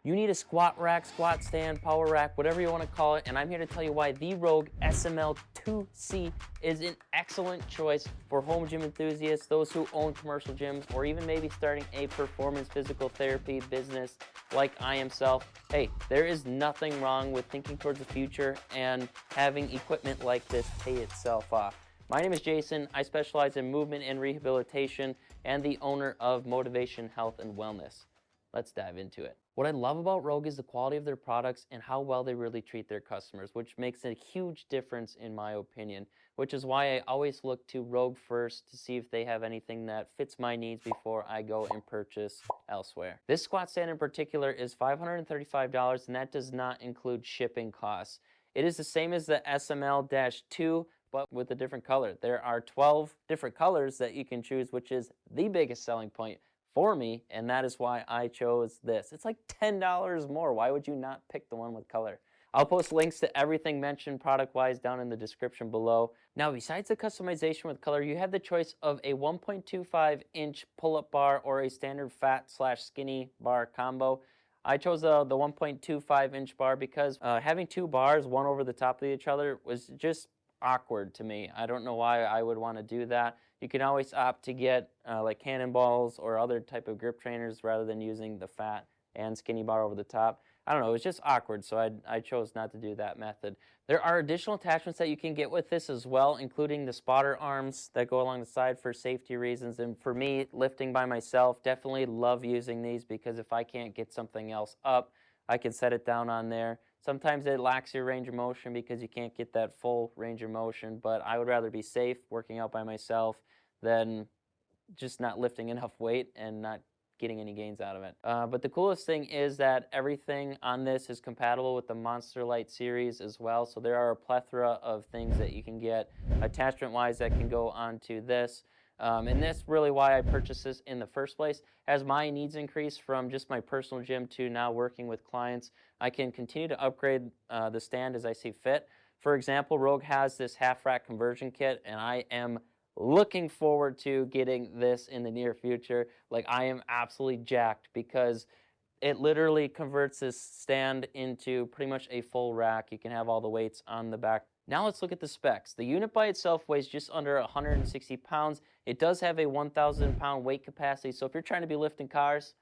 You need a squat rack, squat stand, power rack, whatever you want to call it, and I'm here to tell you why the Rogue SML-2C is an excellent choice for home gym enthusiasts, those who own commercial gyms, or even maybe starting a performance physical therapy business like I am self. Hey, there is nothing wrong with thinking towards the future and having equipment like this pay itself off. My name is Jason. I specialize in movement and rehabilitation and the owner of Motivation Health and Wellness. Let's dive into it. What I love about Rogue is the quality of their products and how well they really treat their customers, which makes a huge difference in my opinion, which is why I always look to Rogue first to see if they have anything that fits my needs before I go and purchase elsewhere. This squat stand in particular is $535, and that does not include shipping costs. It is the same as the SML-2, but with a different color. There are 12 different colors that you can choose, which is the biggest selling point for me, and that is why I chose this. It's like $10 more. Why would you not pick the one with color? I'll post links to everything mentioned product-wise down in the description below. Now, besides the customization with color, you have the choice of a 1.25-inch pull-up bar or a standard fat/skinny bar combo. I chose the 1.25-inch bar because having two bars, one over the top of each other, was just awkward to me. I don't know why I would want to do that. You can always opt to get like cannonballs or other type of grip trainers rather than using the fat and skinny bar over the top. I don't know, it was just awkward, so I chose not to do that method. There are additional attachments that you can get with this as well, including the spotter arms that go along the side for safety reasons. And for me, lifting by myself, definitely love using these because if I can't get something else up, I can set it down on there. Sometimes it lacks your range of motion because you can't get that full range of motion, but I would rather be safe working out by myself than just not lifting enough weight and not getting any gains out of it. But the coolest thing is that everything on this is compatible with the Monster Lite series as well, so there are a plethora of things that you can get attachment-wise that can go onto this. And that's really why I purchased this in the first place. As my needs increase from just my personal gym to now working with clients, I can continue to upgrade the stand as I see fit. For example, Rogue has this half rack conversion kit, and I am looking forward to getting this in the near future. Like, I am absolutely jacked because it literally converts this stand into pretty much a full rack. You can have all the weights on the back. Now let's look at the specs. The unit by itself weighs just under 160 pounds. It does have a 1,000 pound weight capacity, so if you're trying to be lifting cars,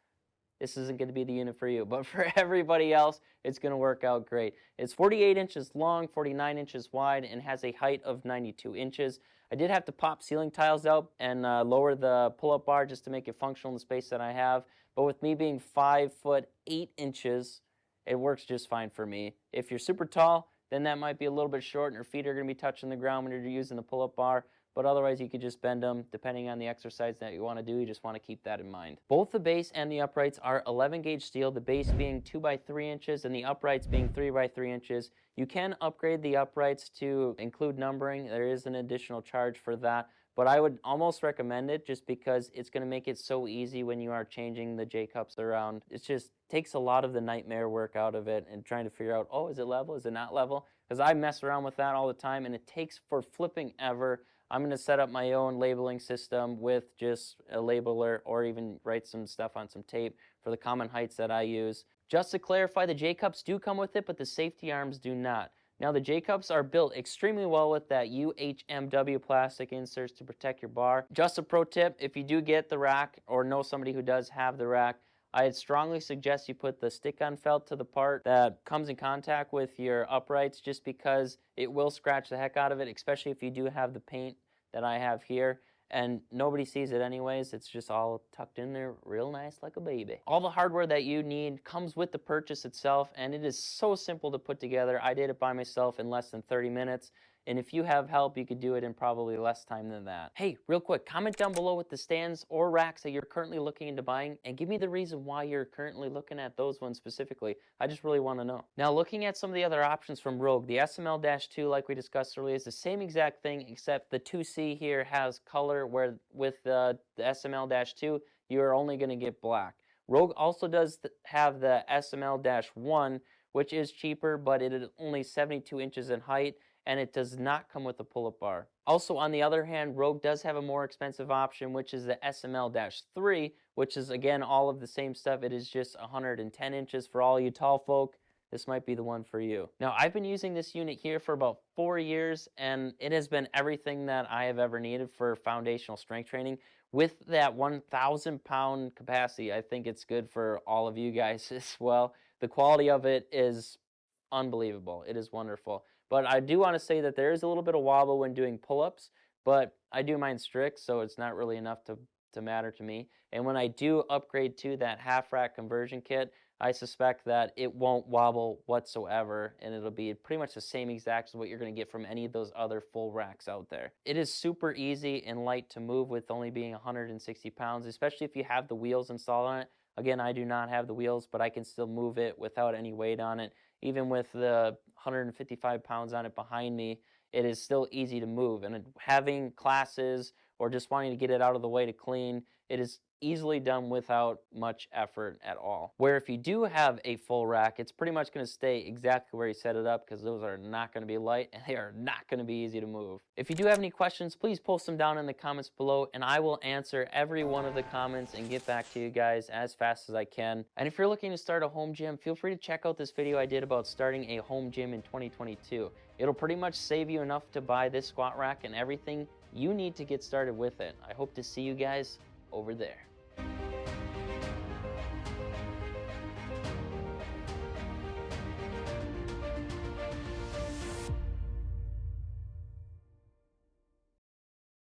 this isn't going to be the unit for you. But for everybody else, it's going to work out great. It's 48 inches long, 49 inches wide, and has a height of 92 inches. I did have to pop ceiling tiles out and lower the pull-up bar just to make it functional in the space that I have. But with me being 5 foot 8 inches, it works just fine for me. If you're super tall, then that might be a little bit short and your feet are going to be touching the ground when you're using the pull-up bar. But otherwise, you could just bend them depending on the exercise that you want to do. You just want to keep that in mind. Both the base and the uprights are 11 gauge steel, the base being 2 by 3 inches and the uprights being 3 by 3 inches. You can upgrade the uprights to include numbering. There is an additional charge for that, but I would almost recommend it just because it's going to make it so easy when you are changing the J-cups around. It just takes a lot of the nightmare work out of it and trying to figure out, oh, is it level, is it not level? Because I mess around with that all the time and it takes for flipping ever. I'm going to set up my own labeling system with just a labeler or even write some stuff on some tape for the common heights that I use. Just to clarify, the J-cups do come with it, but the safety arms do not. Now, the J-cups are built extremely well with that UHMW plastic inserts to protect your bar. Just a pro tip, if you do get the rack or know somebody who does have the rack, I'd strongly suggest you put the stick-on felt to the part that comes in contact with your uprights just because it will scratch the heck out of it, especially if you do have the paint that I have here. And nobody sees it anyways. It's just all tucked in there real nice like a baby. All the hardware that you need comes with the purchase itself, and it is so simple to put together. I did it by myself in less than 30 minutes. And if you have help, you could do it in probably less time than that. Hey, real quick, comment down below with the stands or racks that you're currently looking into buying and give me the reason why you're currently looking at those ones specifically. I just really want to know. Now, looking at some of the other options from Rogue, the SML-2, like we discussed earlier, is the same exact thing, except the 2C here has color, where with the SML-2, you're only going to get black. Rogue also does have the SML-1, which is cheaper, but it is only 72 inches in height. and it does not come with a pull-up bar. Also, on the other hand, Rogue does have a more expensive option, which is the SML-3, which is again all of the same stuff. It is just 110 inches for all you tall folk. This might be the one for you. Now, I've been using this unit here for about 4 years, and it has been everything that I have ever needed for foundational strength training. With that 1,000 pound capacity, I think it's good for all of you guys as well. The quality of it is unbelievable. It is wonderful. But I do want to say that there is a little bit of wobble when doing pull-ups, but I do mine strict, so it's not really enough to matter to me. And when I do upgrade to that half rack conversion kit, I suspect that it won't wobble whatsoever, and it'll be pretty much the same exact as what you're going to get from any of those other full racks out there. It is super easy and light to move with only being 160 pounds, especially if you have the wheels installed on it. Again, I do not have the wheels, but I can still move it without any weight on it. Even with the 155 pounds on it behind me, it is still easy to move. And having classes or just wanting to get it out of the way to clean, it is easily done without much effort at all. Where if you do have a full rack, it's pretty much going to stay exactly where you set it up, because those are not going to be light and they are not going to be easy to move. If you do have any questions, please post them down in the comments below, and I will answer every one of the comments and get back to you guys as fast as I can. And if you're looking to start a home gym, feel free to check out this video I did about starting a home gym in 2022. It'll pretty much save you enough to buy this squat rack and everything you need to get started with it. I hope to see you guys over there.